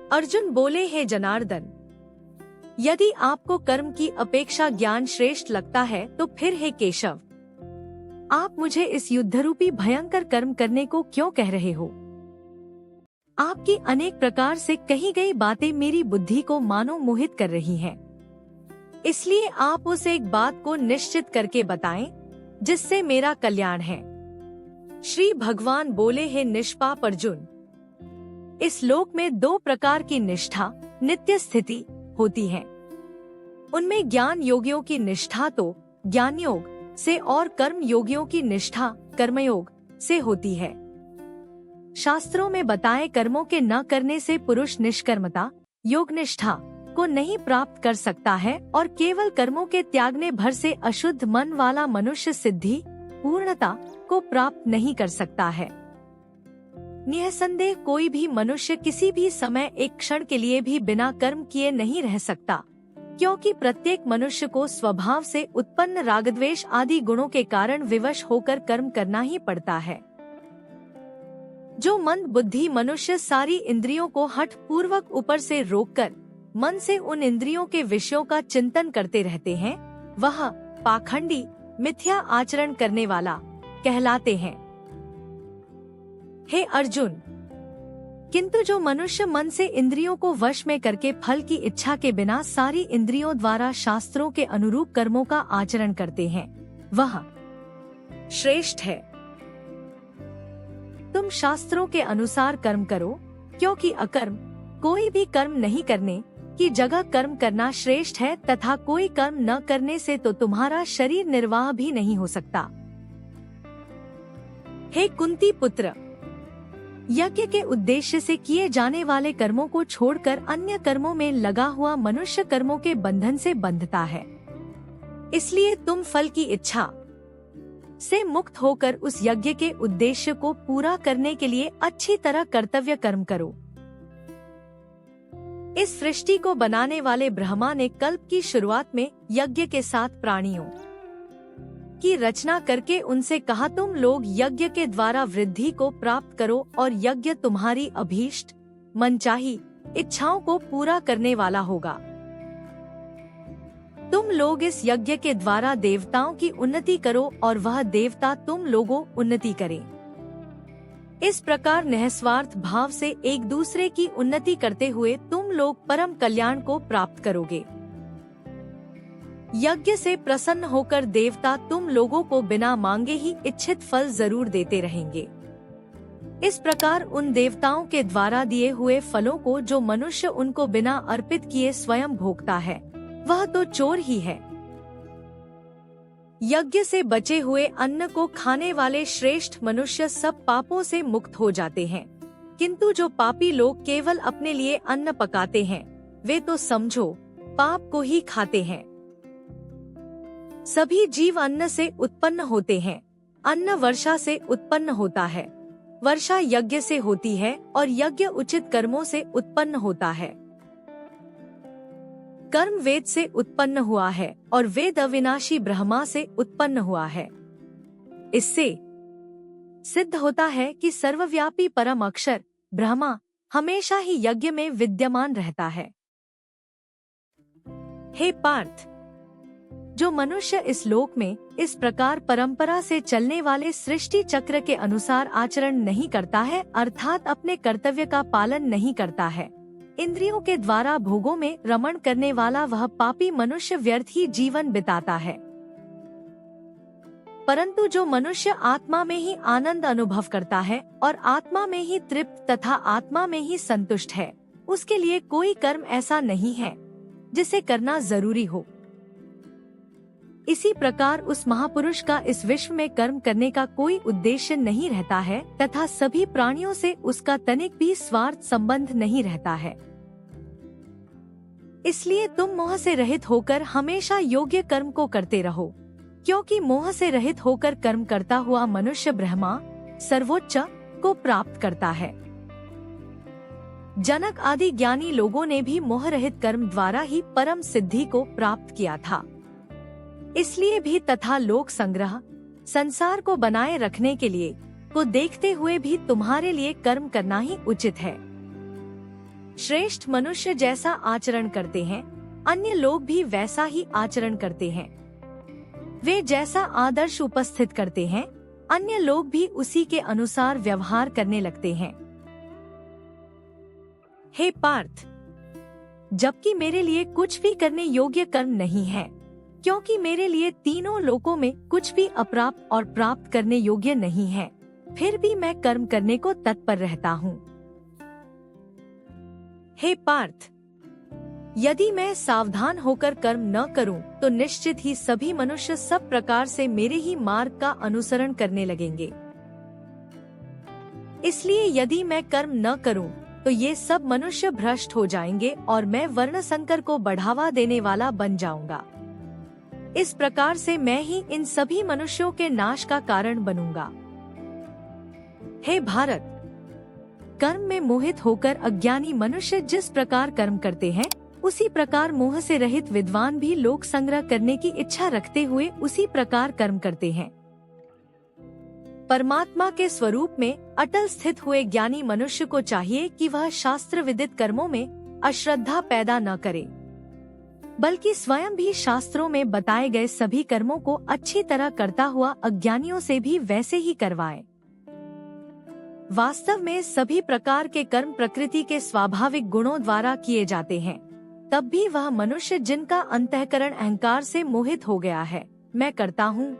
अर्जुन बोले, हे जनार्दन, यदि आपको कर्म की अपेक्षा ज्ञान श्रेष्ठ लगता है तो फिर हे केशव, आप मुझे इस युद्धरूपी भयंकर कर्म करने को क्यों कह रहे हो? आपकी अनेक प्रकार से कही गई बातें मेरी बुद्धि को मानो मोहित कर रही हैं। इसलिए आप उस एक बात को निश्चित करके बताएं जिससे मेरा कल्याण है। श्री भगवान बोले, हे निष्पाप अर्जुन, इस लोक में दो प्रकार की निष्ठा नित्य स्थिति होती है। उनमें ज्ञान योगियों की निष्ठा तो ज्ञान योग से और कर्म योगियों की निष्ठा कर्मयोग से होती है। शास्त्रों में बताए कर्मों के न करने से पुरुष निष्कर्मता योग निष्ठा को नहीं प्राप्त कर सकता है और केवल कर्मों के त्यागने भर से अशुद्ध मन वाला मनुष्य सिद्धि पूर्णता को प्राप्त नहीं कर सकता है। निःसंदेह कोई भी मनुष्य किसी भी समय एक क्षण के लिए भी बिना कर्म किए नहीं रह सकता, क्योंकि प्रत्येक मनुष्य को स्वभाव से उत्पन्न रागद्वेष आदि गुणों के कारण विवश होकर कर्म करना ही पड़ता है। जो मंद बुद्धि मनुष्य सारी इंद्रियों को हठ पूर्वक ऊपर से रोककर मन से उन इंद्रियों के विषयों का चिंतन करते रहते हैं, वह पाखंडी मिथ्या आचरण करने वाला कहलाते हैं। हे अर्जुन, किंतु जो मनुष्य मन से इंद्रियों को वश में करके फल की इच्छा के बिना सारी इंद्रियों द्वारा शास्त्रों के अनुरूप कर्मों का आचरण करते हैं, वह श्रेष्ठ है। तुम शास्त्रों के अनुसार कर्म करो, क्योंकि अकर्म कोई भी कर्म नहीं करने की जगह कर्म करना श्रेष्ठ है, तथा कोई कर्म न करने से तो तुम्हारा शरीर निर्वाह भी नहीं हो सकता। हे कुंती पुत्र, यज्ञ के उद्देश्य से किए जाने वाले कर्मों को छोड़कर अन्य कर्मों में लगा हुआ मनुष्य कर्मों के बंधन से बंधता है। इसलिए तुम फल की इच्छा से मुक्त होकर उस यज्ञ के उद्देश्य को पूरा करने के लिए अच्छी तरह कर्तव्य कर्म करो। इस सृष्टि को बनाने वाले ब्रह्मा ने कल्प की शुरुआत में यज्ञ के साथ प्राणियों की रचना करके उनसे कहा, तुम लोग यज्ञ के द्वारा वृद्धि को प्राप्त करो और यज्ञ तुम्हारी अभीष्ट मनचाही इच्छाओं को पूरा करने वाला होगा। तुम लोग इस यज्ञ के द्वारा देवताओं की उन्नति करो और वह देवता तुम लोगों उन्नति करें। इस प्रकार निःस्वार्थ भाव से एक दूसरे की उन्नति करते हुए तुम लोग परम कल्याण को प्राप्त करोगे। यज्ञ से प्रसन्न होकर देवता तुम लोगों को बिना मांगे ही इच्छित फल जरूर देते रहेंगे। इस प्रकार उन देवताओं के द्वारा दिए हुए फलों को जो मनुष्य उनको बिना अर्पित किए स्वयं भोगता है, वह तो चोर ही है। यज्ञ से बचे हुए अन्न को खाने वाले श्रेष्ठ मनुष्य सब पापों से मुक्त हो जाते हैं, किंतु जो पापी लोग केवल अपने लिए अन्न पकाते हैं, वे तो समझो पाप को ही खाते हैं। सभी जीव अन्न से उत्पन्न होते हैं। अन्न वर्षा से उत्पन्न होता है, वर्षा यज्ञ से होती है और यज्ञ उचित कर्मों से उत्पन्न होता है। कर्म वेद से उत्पन्न हुआ है और वेद अविनाशी ब्रह्मा से उत्पन्न हुआ है। इससे सिद्ध होता है कि सर्वव्यापी परम अक्षर ब्रह्मा हमेशा ही यज्ञ में विद्यमान रहता है। हे पार्थ, जो मनुष्य इस लोक में इस प्रकार परंपरा से चलने वाले सृष्टि चक्र के अनुसार आचरण नहीं करता है, अर्थात अपने कर्तव्य का पालन नहीं करता है, इंद्रियों के द्वारा भोगों में रमण करने वाला वह पापी मनुष्य व्यर्थ ही जीवन बिताता है। परंतु जो मनुष्य आत्मा में ही आनंद अनुभव करता है और आत्मा में ही तृप्त तथा आत्मा में ही संतुष्ट है, उसके लिए कोई कर्म ऐसा नहीं है जिसे करना जरूरी हो। इसी प्रकार उस महापुरुष का इस विश्व में कर्म करने का कोई उद्देश्य नहीं रहता है तथा सभी प्राणियों से उसका तनिक भी स्वार्थ संबंध नहीं रहता है। इसलिए तुम मोह से रहित होकर हमेशा योग्य कर्म को करते रहो, क्योंकि मोह से रहित होकर कर्म करता हुआ मनुष्य ब्रह्मा सर्वोच्च को प्राप्त करता है। जनक आदि ज्ञानी लोगों ने भी मोह रहित कर्म द्वारा ही परम सिद्धि को प्राप्त किया था। इसलिए भी तथा लोक संग्रह संसार को बनाए रखने के लिए को देखते हुए भी तुम्हारे लिए कर्म करना ही उचित है। श्रेष्ठ मनुष्य जैसा आचरण करते हैं, अन्य लोग भी वैसा ही आचरण करते हैं। वे जैसा आदर्श उपस्थित करते हैं, अन्य लोग भी उसी के अनुसार व्यवहार करने लगते हैं। हे पार्थ, जबकि मेरे लिए कुछ भी करने योग्य कर्म नहीं है, क्योंकि मेरे लिए तीनों लोकों में कुछ भी अप्राप्त और प्राप्त करने योग्य नहीं है, फिर भी मैं कर्म करने को तत्पर रहता हूँ। हे पार्थ, यदि मैं सावधान होकर कर्म न करूं, तो निश्चित ही सभी मनुष्य सब प्रकार से मेरे ही मार्ग का अनुसरण करने लगेंगे। इसलिए यदि मैं कर्म न करूं, तो ये सब मनुष्य भ्रष्ट हो जाएंगे और मैं वर्ण संकर को बढ़ावा देने वाला बन जाऊंगा। इस प्रकार से मैं ही इन सभी मनुष्यों के नाश का कारण बनूंगा। हे भारत, कर्म में मोहित होकर अज्ञानी मनुष्य जिस प्रकार कर्म करते हैं, उसी प्रकार मोह से रहित विद्वान भी लोक संग्रह करने की इच्छा रखते हुए उसी प्रकार कर्म करते हैं। परमात्मा के स्वरूप में अटल स्थित हुए ज्ञानी मनुष्य को चाहिए कि वह शास्त्र विदित कर्मों में अश्रद्धा पैदा न करे, बल्कि स्वयं भी शास्त्रों में बताए गए सभी कर्मों को अच्छी तरह करता हुआ अज्ञानियों से भी वैसे ही करवाए। वास्तव में सभी प्रकार के कर्म प्रकृति के स्वाभाविक गुणों द्वारा किए जाते हैं, तब भी वह मनुष्य जिनका अंतःकरण अहंकार से मोहित हो गया है, मैं करता हूँ,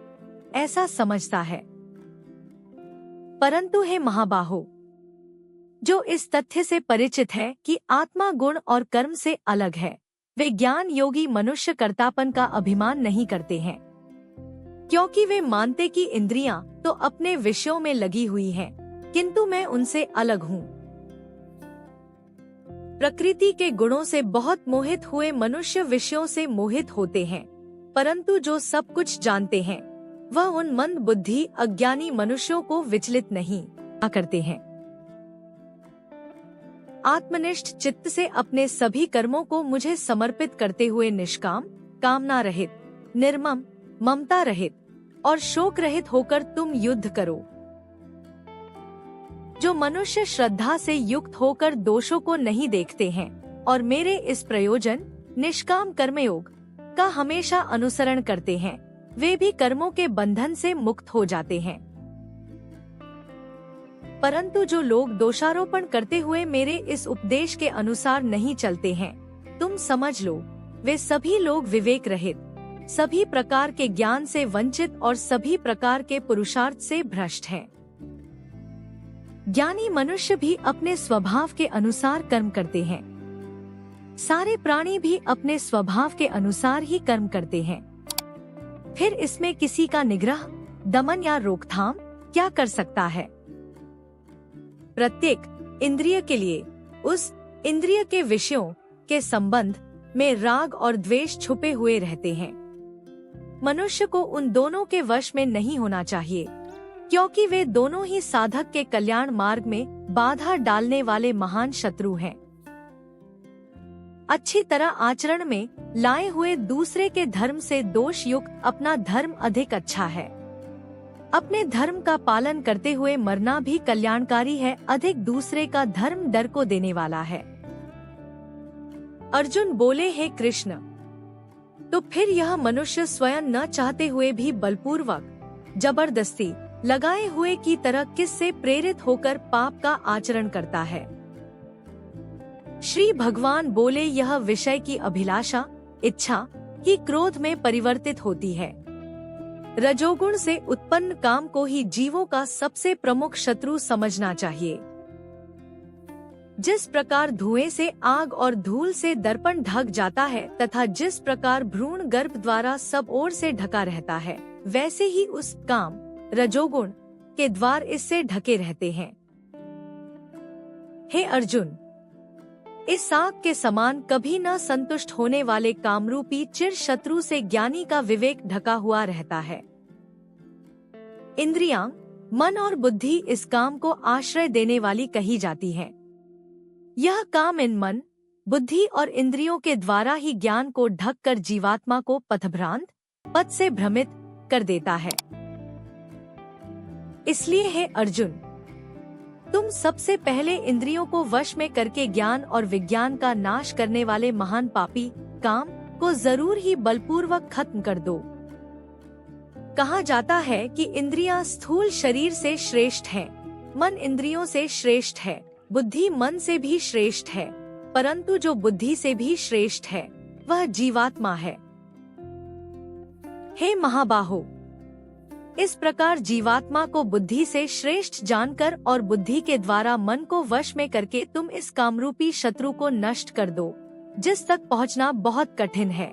ऐसा समझता है। परंतु हे महाबाहो, जो इस तथ्य से परिचित है कि आत्मा गुण और कर्म से अलग है, वे ज्ञान योगी मनुष्य कर्तापन का अभिमान नहीं करते हैं, क्योंकि वे मानते कि इंद्रियां तो अपने विषयों में लगी हुई हैं, किंतु मैं उनसे अलग हूँ। प्रकृति के गुणों से बहुत मोहित हुए मनुष्य विषयों से मोहित होते हैं, परंतु जो सब कुछ जानते हैं वह उन मंद बुद्धि अज्ञानी मनुष्यों को विचलित नहीं करते हैं। आत्मनिष्ठ चित्त से अपने सभी कर्मों को मुझे समर्पित करते हुए निष्काम, कामना रहित, निर्मम, ममता रहित और शोक रहित होकर तुम युद्ध करो। जो मनुष्य श्रद्धा से युक्त होकर दोषों को नहीं देखते हैं और मेरे इस प्रयोजन निष्काम कर्मयोग का हमेशा अनुसरण करते हैं, वे भी कर्मों के बंधन से मुक्त हो जाते हैं। परंतु जो लोग दोषारोपण करते हुए मेरे इस उपदेश के अनुसार नहीं चलते हैं, तुम समझ लो, वे सभी लोग विवेक रहित, सभी प्रकार के ज्ञान से वंचित और सभी प्रकार के पुरुषार्थ से भ्रष्ट हैं। ज्ञानी मनुष्य भी अपने स्वभाव के अनुसार कर्म करते हैं। सारे प्राणी भी अपने स्वभाव के अनुसार ही कर्म करते हैं। फिर इसमें किसी का निग्रह, दमन या रोकथाम क्या कर सकता है? प्रत्येक इंद्रिय के लिए उस इंद्रिय के विषयों के संबंध में राग और द्वेष छुपे हुए रहते हैं। मनुष्य को उन दोनों के वश में नहीं होना चाहिए, क्योंकि वे दोनों ही साधक के कल्याण मार्ग में बाधा डालने वाले महान शत्रु हैं। अच्छी तरह आचरण में लाए हुए दूसरे के धर्म से दोष युक्त अपना धर्म अधिक अच्छा है। अपने धर्म का पालन करते हुए मरना भी कल्याणकारी है, अधिक दूसरे का धर्म डर को देने वाला है। अर्जुन बोले, हे कृष्ण, तो फिर यह मनुष्य स्वयं न चाहते हुए भी बलपूर्वक जबरदस्ती लगाए हुए की तरह किससे प्रेरित होकर पाप का आचरण करता है? श्री भगवान बोले, यह विषय की अभिलाषा, इच्छा ही क्रोध में परिवर्तित होती है। रजोगुण से उत्पन्न काम को ही जीवों का सबसे प्रमुख शत्रु समझना चाहिए। जिस प्रकार धुएं से आग और धूल से दर्पण ढक जाता है तथा जिस प्रकार भ्रूण गर्भ द्वारा सब ओर से ढका रहता है, वैसे ही उस काम रजोगुण के द्वार इससे ढके रहते हैं। हे अर्जुन, इस आग के समान कभी न संतुष्ट होने वाले कामरूपी चिर शत्रु से ज्ञानी का विवेक ढका हुआ रहता है। इंद्रियां, मन और बुद्धि इस काम को आश्रय देने वाली कही जाती है। यह काम इन मन, बुद्धि और इंद्रियों के द्वारा ही ज्ञान को ढककर जीवात्मा को पथभ्रांत, पथ से भ्रमित कर देता है। इसलिए हे अर्जुन, तुम सबसे पहले इंद्रियों को वश में करके ज्ञान और विज्ञान का नाश करने वाले महान पापी काम को जरूर ही बलपूर्वक खत्म कर दो। कहा जाता है कि इंद्रियां स्थूल शरीर से श्रेष्ठ हैं, मन इंद्रियों से श्रेष्ठ है, बुद्धि मन से भी श्रेष्ठ है, परंतु जो बुद्धि से भी श्रेष्ठ है वह जीवात्मा है। हे महाबाहो, इस प्रकार जीवात्मा को बुद्धि से श्रेष्ठ जानकर और बुद्धि के द्वारा मन को वश में करके तुम इस कामरूपी शत्रु को नष्ट कर दो, जिस तक पहुंचना बहुत कठिन है।